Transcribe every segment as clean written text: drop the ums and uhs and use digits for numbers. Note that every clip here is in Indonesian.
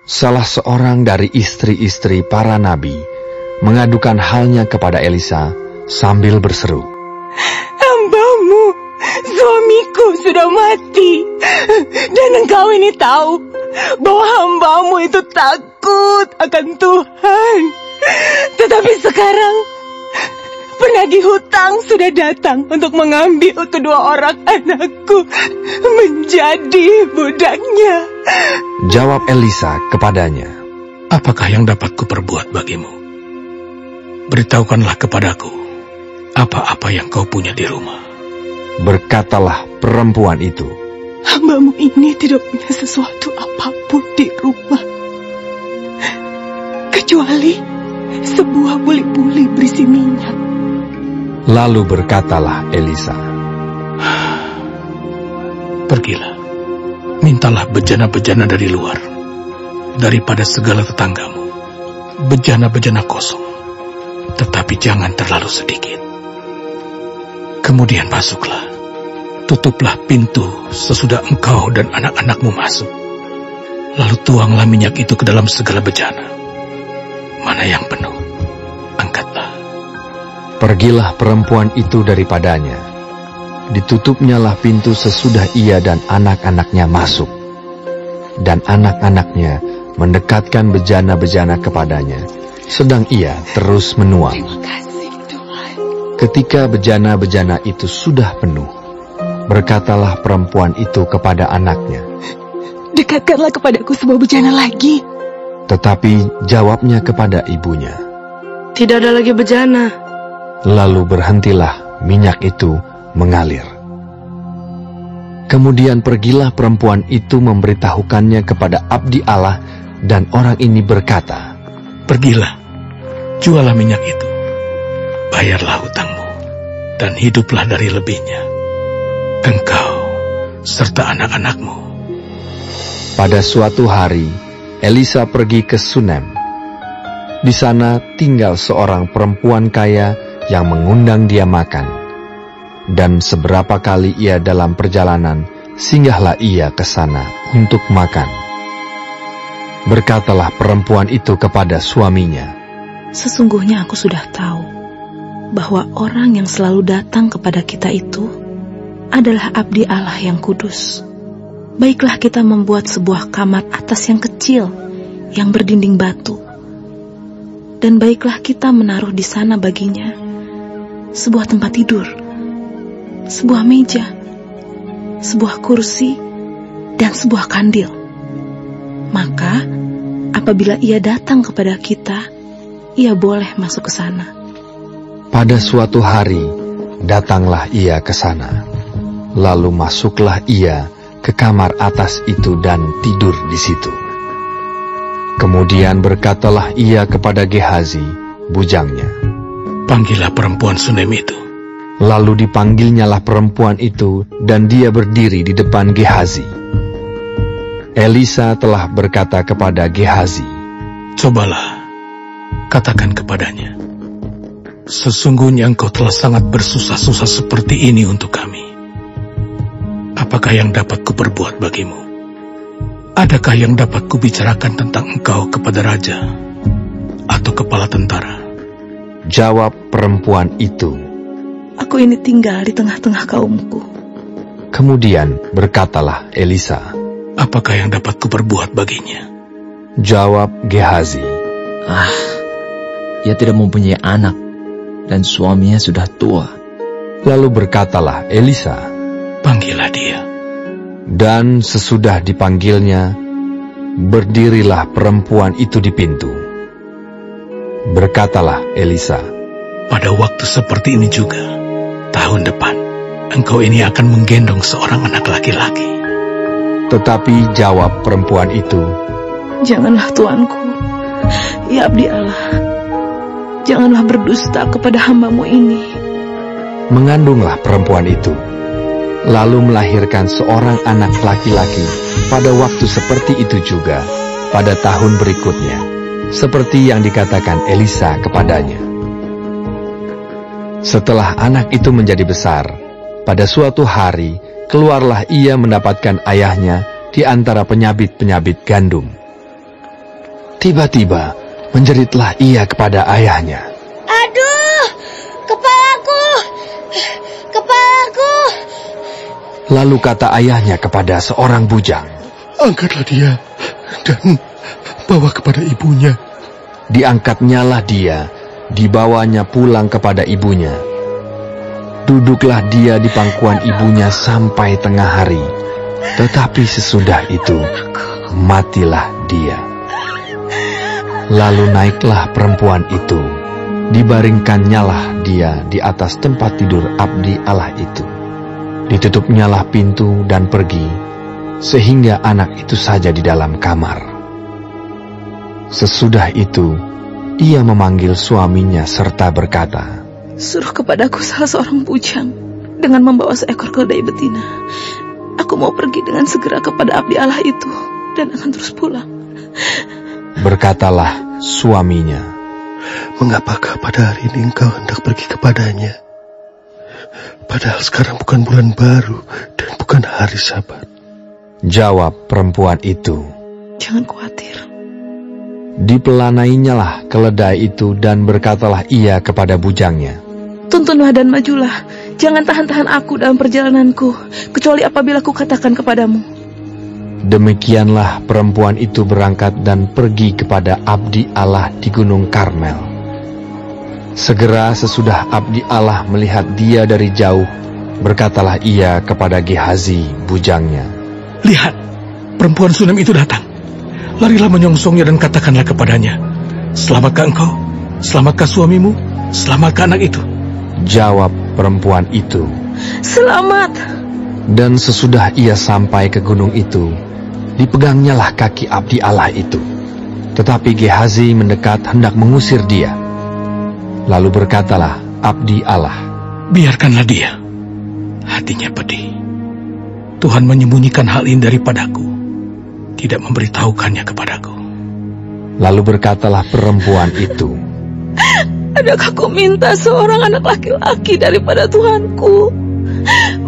Salah seorang dari istri-istri para nabi mengadukan halnya kepada Elisa sambil berseru, "Hambamu, suamiku sudah mati, dan engkau ini tahu bahwa hambamu itu takut akan Tuhan. Tetapi sekarang penagih hutang sudah datang untuk mengambil kedua orang anakku menjadi budaknya." Jawab Elisa kepadanya, "Apakah yang dapat kuperbuat bagimu? Beritahukanlah kepadaku apa-apa yang kau punya di rumah." Berkatalah perempuan itu, "Hambamu ini tidak punya sesuatu apapun di rumah, kecuali sebuah buli-buli berisi minyak." Lalu berkatalah Elisa, "Pergilah, mintalah bejana-bejana dari luar, daripada segala tetanggamu, bejana-bejana kosong, tetapi jangan terlalu sedikit. Kemudian masuklah, tutuplah pintu sesudah engkau dan anak-anakmu masuk. Lalu tuanglah minyak itu ke dalam segala bejana. Mana yang penuh, angkatlah." Pergilah perempuan itu daripadanya. Ditutupnyalah pintu sesudah ia dan anak-anaknya masuk. Dan anak-anaknya mendekatkan bejana-bejana kepadanya, sedang ia terus menuang. Ketika bejana-bejana itu sudah penuh, berkatalah perempuan itu kepada anaknya, "Dekatkanlah kepadaku sebuah bejana lagi." Tetapi jawabnya kepada ibunya, "Tidak ada lagi bejana." Lalu berhentilah minyak itu mengalir. Kemudian pergilah perempuan itu memberitahukannya kepada abdi Allah, dan orang ini berkata, "Pergilah, jualah minyak itu, bayarlah hutangmu, dan hiduplah dari lebihnya, engkau serta anak-anakmu." Pada suatu hari, Elisa pergi ke Sunem. Di sana tinggal seorang perempuan kaya yang mengundang dia makan. Dan seberapa kali ia dalam perjalanan, singgahlah ia ke sana untuk makan. Berkatalah perempuan itu kepada suaminya, "Sesungguhnya aku sudah tahu bahwa orang yang selalu datang kepada kita itu adalah abdi Allah yang kudus. Baiklah kita membuat sebuah kamar atas yang kecil, yang berdinding batu. Dan baiklah kita menaruh di sana baginya sebuah tempat tidur, sebuah meja, sebuah kursi, dan sebuah kandil. Maka, apabila ia datang kepada kita, ia boleh masuk ke sana." Pada suatu hari, datanglah ia ke sana. Lalu masuklah ia ke kamar atas itu dan tidur di situ. Kemudian berkatalah ia kepada Gehazi, bujangnya, "Panggillah perempuan Sunem itu." Lalu dipanggilnyalah perempuan itu, dan dia berdiri di depan Gehazi. Elisa telah berkata kepada Gehazi, "Cobalah, katakan kepadanya, sesungguhnya engkau telah sangat bersusah-susah seperti ini untuk kami. Apakah yang dapat kuperbuat bagimu? Adakah yang dapat kubicarakan tentang engkau kepada raja atau kepala tentara?" Jawab perempuan itu, "Aku ini tinggal di tengah-tengah kaumku." Kemudian berkatalah Elisa, "Apakah yang dapat kuperbuat baginya?" Jawab Gehazi, Ia tidak mempunyai anak, dan suaminya sudah tua." Lalu berkatalah Elisa, "Panggillah dia." Dan sesudah dipanggilnya, berdirilah perempuan itu di pintu. Berkatalah Elisa, "Pada waktu seperti ini juga, tahun depan, engkau ini akan menggendong seorang anak laki-laki." Tetapi jawab perempuan itu, "Janganlah tuanku, ya abdi Allah, janganlah berdusta kepada hambamu ini." Mengandunglah perempuan itu, lalu melahirkan seorang anak laki-laki pada waktu seperti itu juga, pada tahun berikutnya, seperti yang dikatakan Elisa kepadanya. Setelah anak itu menjadi besar, pada suatu hari keluarlah ia mendapatkan ayahnya di antara penyabit-penyabit gandum. Tiba-tiba menjeritlah ia kepada ayahnya. Aduh, kepalaku, kepalaku. Lalu kata ayahnya kepada seorang bujang, Angkatlah dia dan bawa kepada ibunya. Diangkatnyalah dia, dibawanya pulang kepada ibunya. Duduklah dia di pangkuan ibunya sampai tengah hari. Tetapi sesudah itu, matilah dia. Lalu naiklah perempuan itu, dibaringkannyalah dia di atas tempat tidur abdi Allah itu. Ditutupnyalah pintu dan pergi, sehingga anak itu saja di dalam kamar. Sesudah itu, ia memanggil suaminya serta berkata, Suruh kepadaku salah seorang bujang dengan membawa seekor keledai betina. Aku mau pergi dengan segera kepada abdi Allah itu dan akan terus pulang. Berkatalah suaminya, Mengapakah pada hari ini engkau hendak pergi kepadanya? Padahal sekarang bukan bulan baru dan bukan hari Sabat. Jawab perempuan itu, Jangan khawatir. Dipelanainya keledai itu dan berkatalah ia kepada bujangnya, Tuntunlah dan majulah. Jangan tahan-tahan aku dalam perjalananku, kecuali apabila ku katakan kepadamu. Demikianlah perempuan itu berangkat dan pergi kepada abdi Allah di Gunung Karmel. Segera sesudah abdi Allah melihat dia dari jauh, berkatalah ia kepada Gehazi, bujangnya, Lihat, perempuan Sunem itu datang. Larilah menyongsongnya dan katakanlah kepadanya, Selamatkah engkau? Selamatkah suamimu? Selamatkah anak itu? Jawab perempuan itu, Selamat. Dan sesudah ia sampai ke gunung itu, dipegangnyalah kaki abdi Allah itu. Tetapi Gehazi mendekat hendak mengusir dia. Lalu berkatalah abdi Allah, Biarkanlah dia. Hatinya pedih. Tuhan menyembunyikan hal ini daripadaku, tidak memberitahukannya kepadaku. Lalu berkatalah perempuan itu, Adakah ku minta seorang anak laki-laki daripada Tuhanku?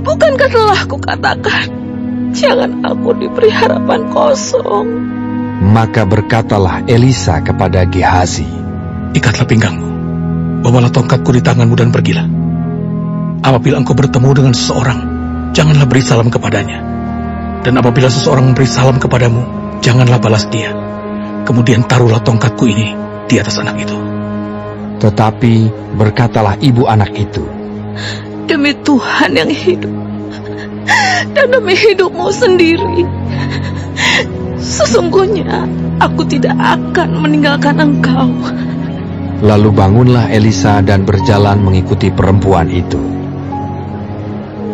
Bukankah telah ku katakan, jangan aku diberi harapan kosong? Maka berkatalah Elisa kepada Gehazi, Ikatlah pinggangmu, bawalah tongkatku di tanganmu dan pergilah. Apabila engkau bertemu dengan seseorang, janganlah beri salam kepadanya. Dan apabila seseorang memberi salam kepadamu, janganlah balas dia. Kemudian taruhlah tongkatku ini di atas anak itu. Tetapi berkatalah ibu anak itu, Demi Tuhan yang hidup, dan demi hidupmu sendiri, sesungguhnya aku tidak akan meninggalkan engkau. Lalu bangunlah Elisa dan berjalan mengikuti perempuan itu.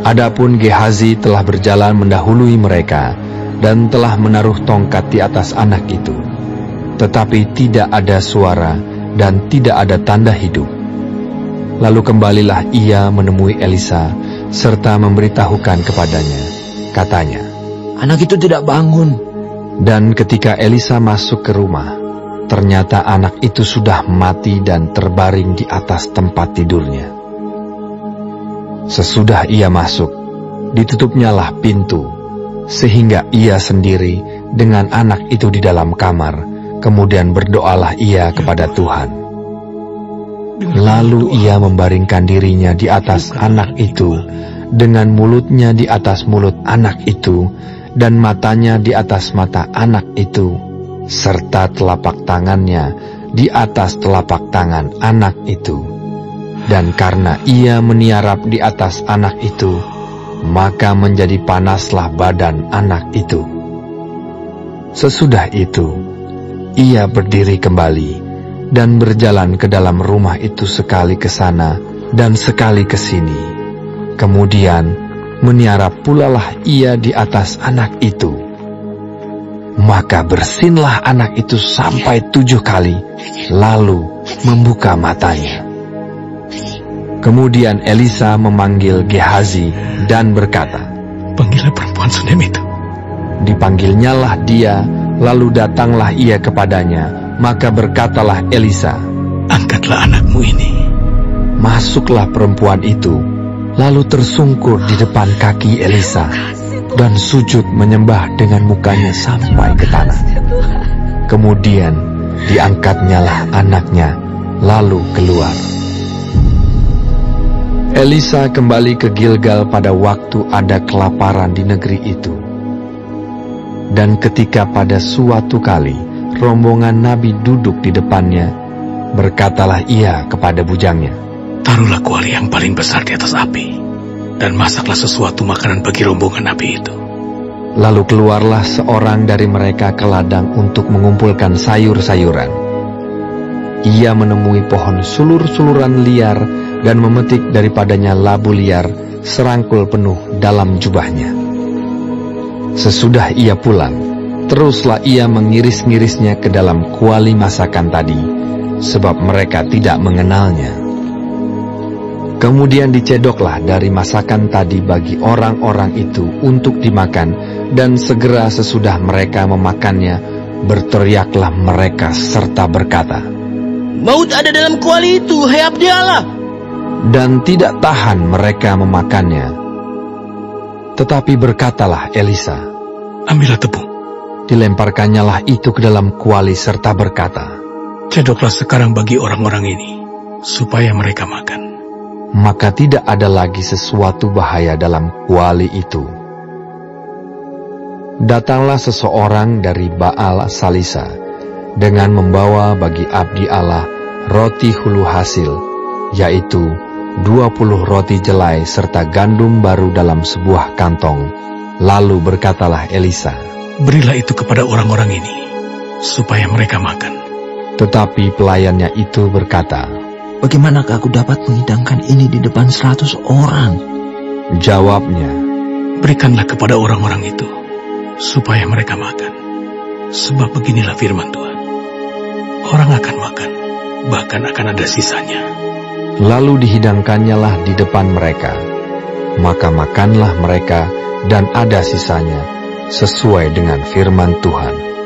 Adapun Gehazi telah berjalan mendahului mereka dan telah menaruh tongkat di atas anak itu. Tetapi tidak ada suara dan tidak ada tanda hidup. Lalu kembalilah ia menemui Elisa serta memberitahukan kepadanya. Katanya, Anak itu tidak bangun. Dan ketika Elisa masuk ke rumah, ternyata anak itu sudah mati dan terbaring di atas tempat tidurnya. Sesudah ia masuk, ditutupnyalah pintu, sehingga ia sendiri dengan anak itu di dalam kamar. Kemudian berdoalah ia kepada Tuhan. Lalu ia membaringkan dirinya di atas anak itu, dengan mulutnya di atas mulut anak itu, dan matanya di atas mata anak itu, serta telapak tangannya di atas telapak tangan anak itu. Dan karena ia meniarap di atas anak itu, maka menjadi panaslah badan anak itu. Sesudah itu, ia berdiri kembali dan berjalan ke dalam rumah itu sekali ke sana dan sekali ke sini. Kemudian meniarap pulalah ia di atas anak itu. Maka bersinlah anak itu sampai 7 kali, lalu membuka matanya. Kemudian Elisa memanggil Gehazi dan berkata, Panggillah perempuan Sunem itu. Dipanggilnyalah dia, lalu datanglah ia kepadanya. Maka berkatalah Elisa, Angkatlah anakmu ini. Masuklah perempuan itu, lalu tersungkur di depan kaki Elisa, dan sujud menyembah dengan mukanya sampai ke tanah. Kemudian diangkatnyalah anaknya, lalu keluar. Elisa kembali ke Gilgal pada waktu ada kelaparan di negeri itu. Dan ketika pada suatu kali rombongan nabi duduk di depannya, berkatalah ia kepada bujangnya, "Taruhlah kuali yang paling besar di atas api, dan masaklah sesuatu makanan bagi rombongan nabi itu." Lalu keluarlah seorang dari mereka ke ladang untuk mengumpulkan sayur-sayuran. Ia menemui pohon sulur-suluran liar dan memetik daripadanya labu liar serangkul penuh dalam jubahnya. Sesudah ia pulang, teruslah ia mengiris-ngirisnya ke dalam kuali masakan tadi, sebab mereka tidak mengenalnya. Kemudian dicedoklah dari masakan tadi bagi orang-orang itu untuk dimakan, dan segera sesudah mereka memakannya, berteriaklah mereka serta berkata, "Maut ada dalam kuali itu, hai abdi Allah!" Dan tidak tahan mereka memakannya. Tetapi berkatalah Elisa, "Ambillah tepung." Dilemparkannyalah itu ke dalam kuali serta berkata, "Cedoklah sekarang bagi orang-orang ini, supaya mereka makan." Maka tidak ada lagi sesuatu bahaya dalam kuali itu. Datanglah seseorang dari Baal Salisa dengan membawa bagi abdi Allah roti hulu hasil, yaitu 20 roti jelai serta gandum baru dalam sebuah kantong. Lalu berkatalah Elisa, "Berilah itu kepada orang-orang ini, supaya mereka makan." Tetapi pelayannya itu berkata, Bagaimanakah aku dapat menghidangkan ini di depan 100 orang? Jawabnya, "Berikanlah kepada orang-orang itu, supaya mereka makan. Sebab beginilah firman Tuhan, orang akan makan, bahkan akan ada sisanya." Lalu dihidangkannyalah di depan mereka. Maka makanlah mereka dan ada sisanya, sesuai dengan firman Tuhan.